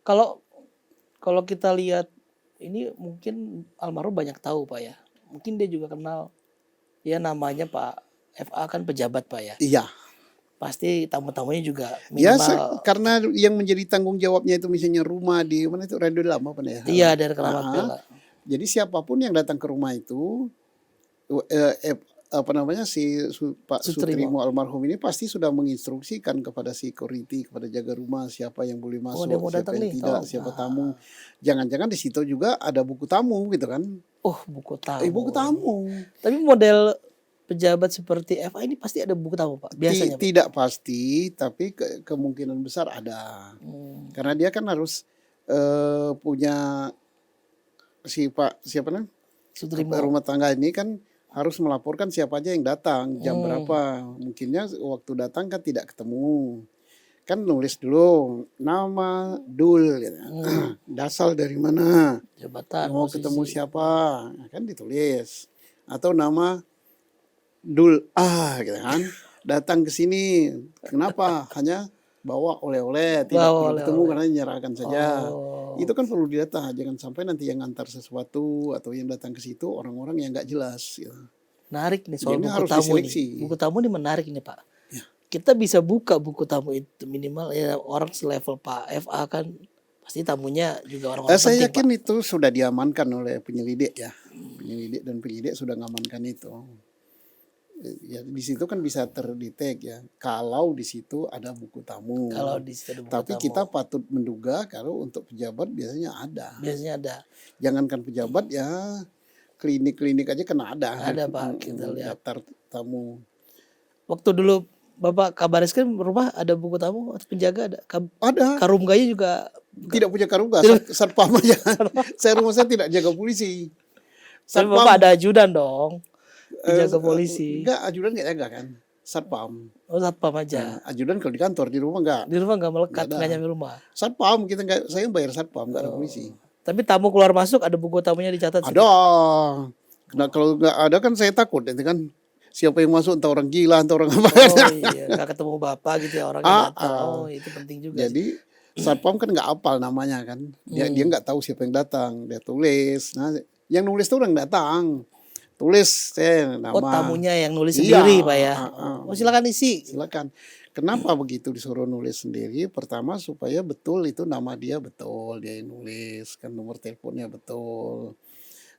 Kalau kita lihat ini mungkin almarhum banyak tahu, Pak ya. Mungkin dia juga kenal ya namanya Pak FA kan pejabat, Pak ya. Iya. Pasti tamu-tamunya juga minimal. Ya karena yang menjadi tanggung jawabnya itu misalnya rumah di mana itu Radio Lama apa ya? Iya, dari Keramat Bela. Jadi siapapun yang datang ke rumah itu Pak Sutrimo almarhum ini pasti sudah menginstruksikan kepada security, kepada jaga rumah siapa yang boleh masuk, siapa yang tidak, siapa tamu. Jangan-jangan di situ juga ada buku tamu gitu kan? Oh, buku tamu. Buku tamu. Tapi model pejabat seperti FA ini pasti ada buku tamu, Pak. Biasanya. Tidak pasti, tapi kemungkinan besar ada. Karena dia kan harus punya Pak siapa namanya? Sutrimo. Rumah tangga ini kan harus melaporkan siapa aja yang datang, jam berapa. Mungkinnya waktu datang kan tidak ketemu. Kan nulis dulu nama Dul gitu. Dasal dari mana? Jabatan, mau posisi. Ketemu siapa? Kan ditulis. Atau nama Dul gitu kan. Datang ke sini. Kenapa? Hanya bawa oleh-oleh, tidak perlu ketemu karena menyerahkan saja. Itu kan perlu didata, jangan sampai nanti yang antar sesuatu atau yang datang ke situ orang-orang yang nggak jelas gitu. Menarik nih soal Jadi buku harus tamu diseleksi. ini. Buku tamu ini menarik nih, Pak. Ya. kita bisa buka buku tamu itu minimal ya orang selevel Pak FA kan pasti tamunya juga orang-orang Saya penting yakin Pak. itu sudah diamankan oleh penyelidik ya. Penyelidik dan penyidik sudah mengamankan itu. Ya di situ kan bisa terdetek ya. Kalau di situ ada buku tamu. Kalau di situ ada buku Tapi tamu, kita patut menduga kalau untuk pejabat biasanya ada. biasanya ada. Jangankan pejabat ya, klinik-klinik aja kena ada. Ada, Pak, kita lihat. Daftar tamu. Waktu dulu Bapak Kabariskim rumah ada buku tamu atau penjaga ada. Ada. Karumgaya juga Tidak punya karungga, satpam aja. Rumah saya tidak jaga polisi. tapi Bapak ada ajudan dong. Penjaga polisi. Enggak, ajudan enggak jaga kan. Satpam. Oh, satpam aja. Nah, ajudan kalau di kantor, di rumah enggak. Di rumah nggak melekat, Nggak ada. nggak nyampe rumah. Satpam kita enggak, saya bayar satpam, enggak ada polisi. Tapi tamu keluar masuk ada buku tamunya dicatat. Ada. Nah, kalau enggak ada kan saya takut itu kan siapa yang masuk entah orang gila entah orang apa. Oh iya, nggak ketemu bapak gitu ya orang yang datang. Ah. Oh itu penting juga. Jadi satpam kan nggak apal namanya kan. Dia nggak tahu siapa yang datang. Dia tulis. Nah, yang nulis tuh orang datang. Tulis saya nama. Oh tamunya yang nulis Iya, sendiri Pak ya. ah. Oh silakan isi. Silakan. Kenapa begitu disuruh nulis sendiri? Pertama supaya betul itu nama dia betul, dia yang nulis, kan nomor teleponnya betul.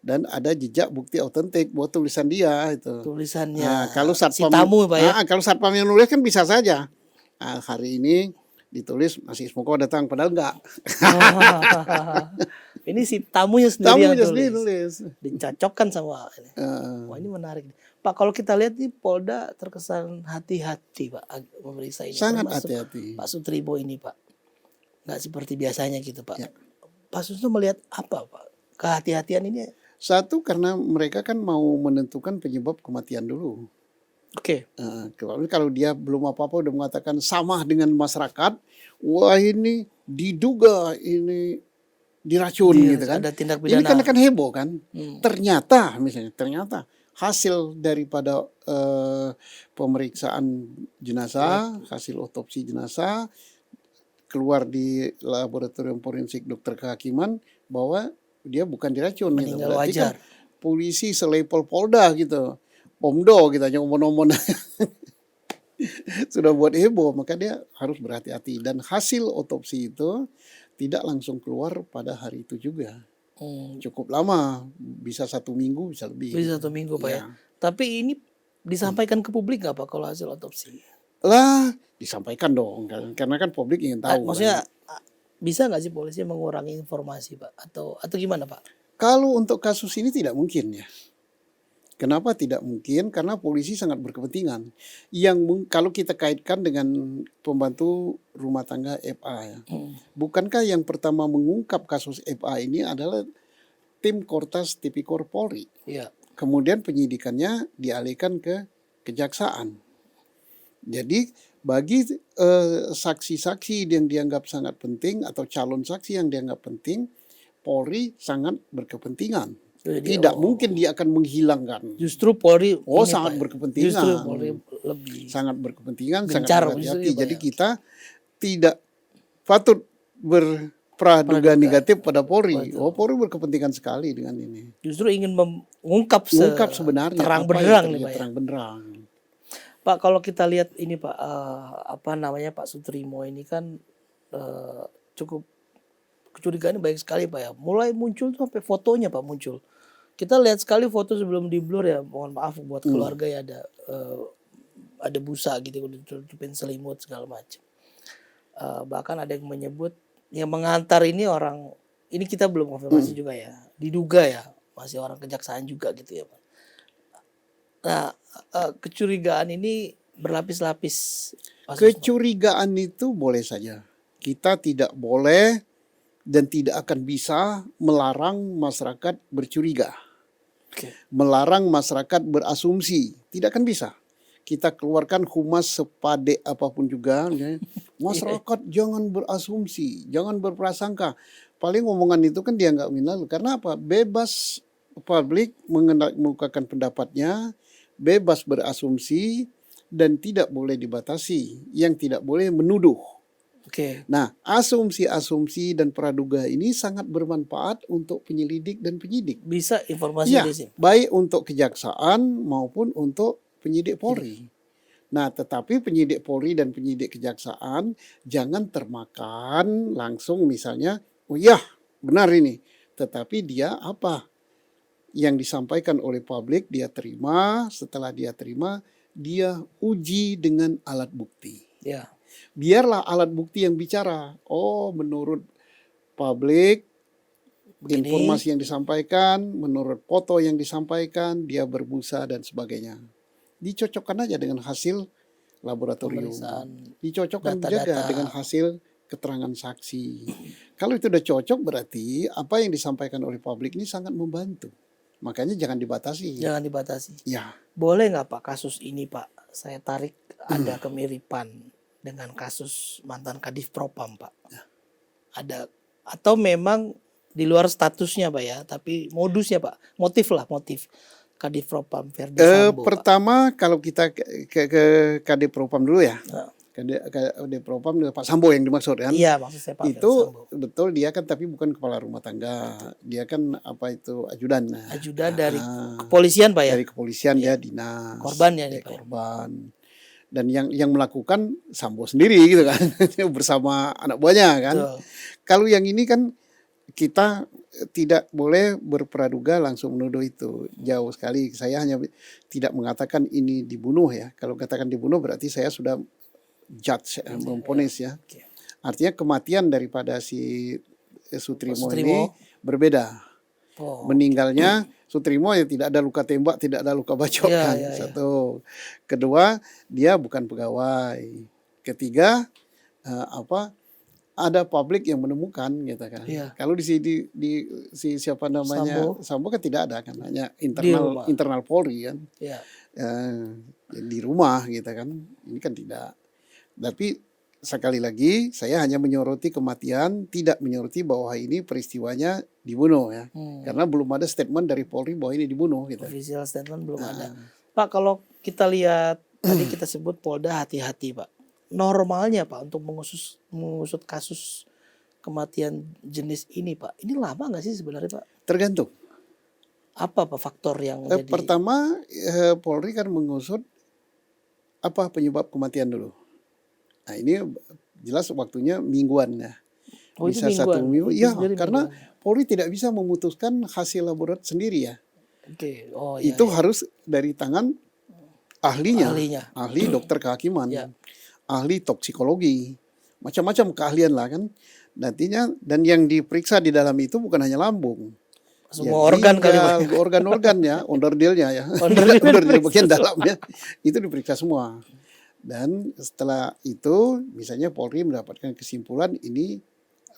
Dan ada jejak bukti otentik buat tulisan dia itu. Tulisannya. Nah, kalau si tamu Pak ya. kalau satpam yang nulis kan bisa saja. Nah, hari ini ditulis masih Ismoko datang padahal enggak. Ini si tamunya sendiri yang Tamunya tulis. sendiri nulis. Dicocokkan sama ini. Wah ini menarik. Pak kalau kita lihat nih Polda terkesan hati-hati Pak memeriksa ini. Sangat Termasuk hati-hati. Pak Sutrimo ini Pak. Nggak seperti biasanya gitu Pak. Ya. Pak Susno melihat apa Pak? Kehati-hatian ini. Satu karena mereka kan mau menentukan penyebab kematian dulu. Oke. Kalau dia belum apa-apa udah mengatakan sama dengan masyarakat, wah ini diduga ini diracun gitu kan. Ada tindak Ini pidana. kan heboh kan. Ternyata hasil daripada pemeriksaan jenazah, hasil otopsi jenazah keluar di laboratorium forensik dokter kehakiman bahwa dia bukan diracun gitu. Meninggal Berarti wajar. kan polisi selevel Polda gitu. Omdo gitu aja omon-omon. Sudah buat heboh, maka dia harus berhati-hati. Dan hasil otopsi itu tidak langsung keluar pada hari itu juga. Cukup lama, bisa 1 minggu, bisa lebih. Bisa 1 minggu Pak ya. Tapi ini disampaikan ke publik nggak Pak kalau hasil otopsi? Lah, disampaikan dong. Karena kan publik ingin tahu. Maksudnya bisa nggak sih polisi mengurangi informasi Pak? Atau gimana Pak? Kalau untuk kasus ini tidak mungkin ya. Kenapa tidak mungkin? Karena polisi sangat berkepentingan. Kalau kita kaitkan dengan pembantu rumah tangga FA ya. Bukankah yang pertama mengungkap kasus FA ini adalah tim Kortas Tipikor Polri. Iya. Kemudian penyidikannya dialihkan ke kejaksaan. Jadi bagi saksi-saksi yang dianggap sangat penting atau calon saksi yang dianggap penting, Polri sangat berkepentingan. Tidak mungkin dia akan menghilangkan. Justru Polri Sangat Pak, berkepentingan. Justru Polri lebih Sangat berkepentingan, gencar, sangat berhati-hati. justru, Pak, Jadi ya. kita tidak patut berpraduga negatif pada Polri. Polri berkepentingan sekali dengan ini. justru ingin mengungkap Sebenarnya terang apa benderang yang nih Pak. Ya. terang benderang. Pak kalau kita lihat ini Pak Pak Sutrimo ini kan cukup kecurigaan banyak sekali Pak ya. Mulai muncul tuh sampai fotonya Pak muncul. Kita lihat sekali foto sebelum di blur ya. Mohon maaf buat keluarga ya ada busa gitu ditutupin selimut segala macam. Bahkan ada yang menyebut yang mengantar ini orang ini kita belum konfirmasi juga ya. Diduga ya masih orang kejaksaan juga gitu ya Pak. Nah, kecurigaan ini berlapis-lapis. Kecurigaan itu boleh saja. Kita tidak boleh dan tidak akan bisa melarang masyarakat bercuriga. Melarang masyarakat berasumsi. Tidak akan bisa. Kita keluarkan humas sepade apapun juga. Masyarakat jangan berasumsi, jangan berprasangka. Paling omongan itu kan dianggap lalu. Karena apa? Bebas publik mengemukakan pendapatnya, bebas berasumsi, dan tidak boleh dibatasi. Yang tidak boleh menuduh. Nah, asumsi-asumsi dan praduga ini sangat bermanfaat untuk penyelidik dan penyidik. Bisa informasi Ya, di sini. baik untuk kejaksaan maupun untuk penyidik Polri. Nah, tetapi penyidik Polri dan penyidik Kejaksaan jangan termakan langsung misalnya, oh iya benar ini. Tetapi dia apa yang disampaikan oleh publik dia terima, setelah dia terima dia uji dengan alat bukti. Ya. Biarlah alat bukti yang bicara. Oh, menurut publik Begini. informasi yang disampaikan, menurut foto yang disampaikan, dia berbusa dan sebagainya. Dicocokkan aja dengan hasil laboratorium. Pemeriksaan Dicocokkan data-data. juga dengan hasil keterangan saksi. Kalau itu udah cocok berarti apa yang disampaikan oleh publik ini sangat membantu. Makanya jangan dibatasi. Jangan dibatasi. Ya, Boleh nggak Pak kasus ini Pak? Saya tarik ada kemiripan dengan kasus mantan Kadif Propam Pak. Ada atau memang di luar statusnya Pak ya, tapi modusnya Pak, motif Kadif Propam Verdi Sambo. pertama kalau kita ke Kadif Propam dulu ya. Pak. Kadif Propam Pak Sambo yang dimaksud kan? Iya maksud saya Pak Verdi Itu Sambo. betul dia kan tapi bukan kepala rumah tangga. Dia kan apa itu ajudan. Ajudan dari kepolisian Pak ya. Dari kepolisian dia dinas. Korban ya nih Pak. Korban. Dan yang melakukan Sambo sendiri gitu kan. Bersama anak buahnya kan. Betul. Kalau yang ini kan kita tidak boleh berpraduga langsung menuduh itu. Jauh sekali. Saya hanya tidak mengatakan ini dibunuh ya. Kalau katakan dibunuh berarti saya sudah judge, memvonis ya. Oke. Artinya kematian daripada si Sutrimo ini Sutrimo. berbeda. Oh. Meninggalnya Sutrimo ya tidak ada luka tembak, tidak ada luka bacokan. Ya. Satu. Kedua, dia bukan pegawai. Ketiga, ada publik yang menemukan gitu kan. Ya. Kalau di si siapa namanya Sambo kan tidak ada kan, hanya rumah. internal Polri kan. Ya. Di rumah gitu kan. Ini kan tidak. Tapi sekali lagi saya hanya menyoroti kematian, tidak menyoroti bahwa ini peristiwanya dibunuh ya. Karena belum ada statement dari Polri bahwa ini dibunuh gitu. Official statement belum ada. Pak kalau kita lihat tadi kita sebut Polda hati-hati Pak. Normalnya Pak untuk mengusut kasus kematian jenis ini Pak. Ini lama nggak sih sebenarnya Pak? Tergantung. Apa Pak faktor yang jadi? Pertama Polri kan mengusut apa penyebab kematian dulu. Nah ini jelas waktunya mingguan ya. Oh, itu Bisa mingguan. 1 minggu. Itu Iya sendiri karena mingguan. Polri tidak bisa memutuskan hasil laboratorium sendiri ya. Oke. Oh, iya, Itu iya. harus dari tangan ahlinya. Ahli dokter kehakiman. Ya. Ahli toksikologi. Macam-macam keahlian lah kan. Nantinya dan yang diperiksa di dalam itu bukan hanya lambung. Semua organ kali Pak. Organ-organ ya, onderdilnya ya. Onderdil Onderdil bagian dalamnya. Itu diperiksa semua. Dan setelah itu misalnya Polri mendapatkan kesimpulan ini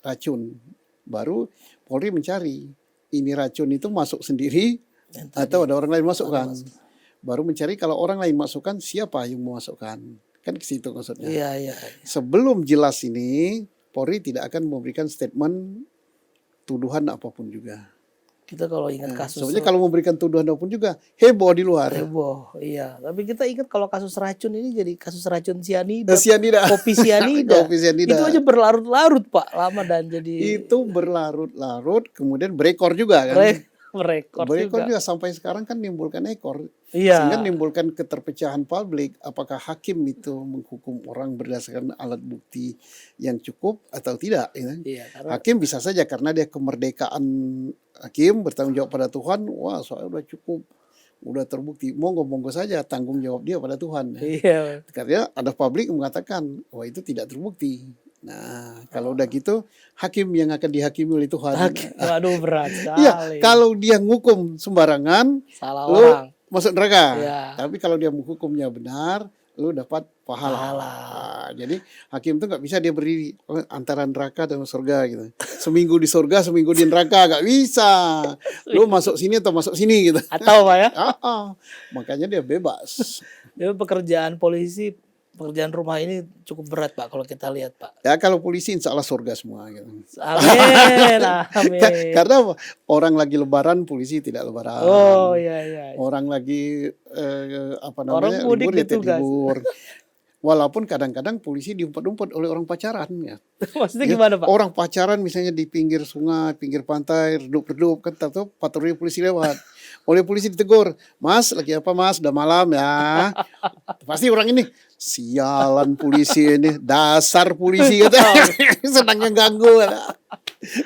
racun. Baru Polri mencari ini racun itu masuk sendiri atau ada orang lain masukkan. Baru mencari kalau orang lain masukkan siapa yang memasukkan. Kan ke situ maksudnya. Iya. Sebelum jelas ini Polri tidak akan memberikan statement tuduhan apapun juga. Kita kalau ingat kasus Sebenarnya kalau memberikan tuduhan apapun juga heboh di luar. heboh, iya. Tapi kita ingat kalau kasus racun ini jadi kasus racun sianida. Sianida. Kopi sianida. Kopi sianida. Itu aja berlarut-larut Pak, lama dan jadi Itu berlarut-larut kemudian berekor juga kan. merekor juga sampai sekarang kan menimbulkan ekor. Iya. Sehingga menimbulkan keterpecahan publik. Apakah hakim itu menghukum orang berdasarkan alat bukti yang cukup atau tidak? Ya? Iya, karena Hakim bisa saja karena dia kemerdekaan hakim bertanggung jawab pada Tuhan. Wah soalnya udah cukup. Udah terbukti. Monggo saja tanggung jawab dia pada Tuhan. iya. Karena ada publik yang mengatakan wah itu tidak terbukti. Nah, kalau udah gitu hakim yang akan dihakimi oleh Tuhan. Waduh berat sekali. Iya, kalau dia ngukum sembarangan, Salah lu orang. masuk neraka. Iya. Tapi kalau dia menghukumnya benar, lu dapat pahala. Nah, jadi hakim itu nggak bisa dia berdiri antara neraka dan surga gitu. Seminggu di surga, seminggu di neraka, nggak bisa. Lu masuk sini atau masuk sini gitu. Atau Pak ya? Makanya dia bebas. Jadi pekerjaan polisi, pekerjaan rumah ini cukup berat Pak kalau kita lihat Pak. Ya kalau polisi insya Allah surga semua gitu. Amin, amin. Karena orang lagi lebaran polisi tidak lebaran. Oh iya. Orang lagi Orang mudik libur ya ditugas. libur. Walaupun kadang-kadang polisi diumpat-umpat oleh orang pacaran ya. Maksudnya Ya, gimana Pak? orang pacaran misalnya di pinggir sungai, pinggir pantai, redup-redup kan tahu patroli polisi lewat. Oleh polisi ditegur, "Mas, lagi apa Mas? Udah malam ya." Pasti orang ini, "Sialan polisi ini, dasar polisi," kata. Senangnya ganggu.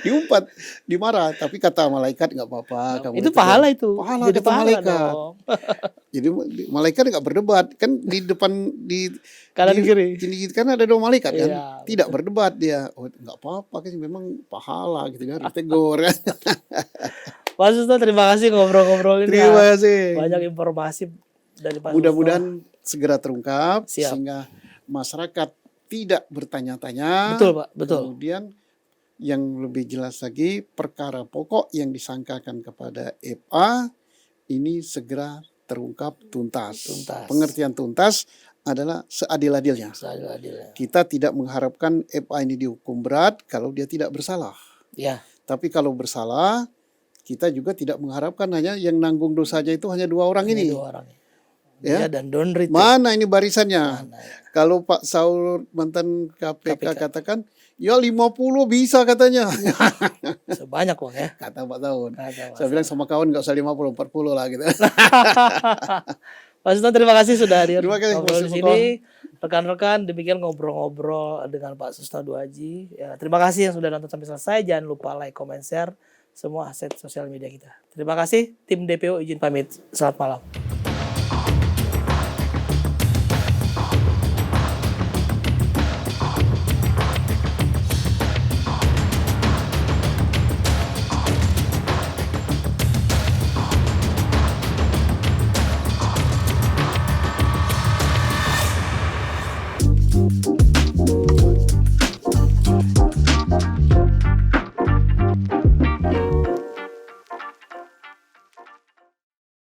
Diumpat, dimarah, tapi kata malaikat nggak apa-apa. Kamu Itu ditegur. pahala itu. Pahala Jadi kata pahala malaikat. dong. Jadi malaikat nggak berdebat kan di depan di Kanan kiri. kan ada 2 malaikat kan, Iya, tidak berdebat dia. Oh nggak apa-apa kan memang pahala gitu kan, ditegur kan. Pak Susto, terima kasih ngobrol-ngobrol ini. Terima ya. kasih. Banyak informasi dari Pak Susto. Mudah-mudahan segera terungkap Siap. sehingga masyarakat tidak bertanya-tanya. Betul Pak, betul. Kemudian yang lebih jelas lagi perkara pokok yang disangkakan kepada FA ini segera terungkap tuntas. Tuntas. Pengertian tuntas adalah seadil-adilnya. Seadil-adilnya. Kita tidak mengharapkan FA ini dihukum berat kalau dia tidak bersalah. Ya, Tapi kalau bersalah, kita juga tidak mengharapkan hanya yang nanggung dosanya itu hanya 2 orang ini ini. 2 orang. Ya. Ya, dan Don Rito. Mana ini barisannya? Mana ya? Kalau Pak Saul mantan KPK katakan, ya 50 bisa katanya. Sebanyak Bang ya. Kata Pak Saul. Kata Pak Saya bilang sama kawan nggak usah 50, 40 lah gitu. Pak Susto, terima kasih sudah hadir Terima kasih, ngobrol di Mas sini. Rekan-rekan, demikian ngobrol-ngobrol dengan Pak Susto Duaji. Ya, terima kasih yang sudah nonton sampai selesai. Jangan lupa like, comment, share semua aset sosial media kita. Terima kasih. Tim DPO izin pamit. Selamat malam.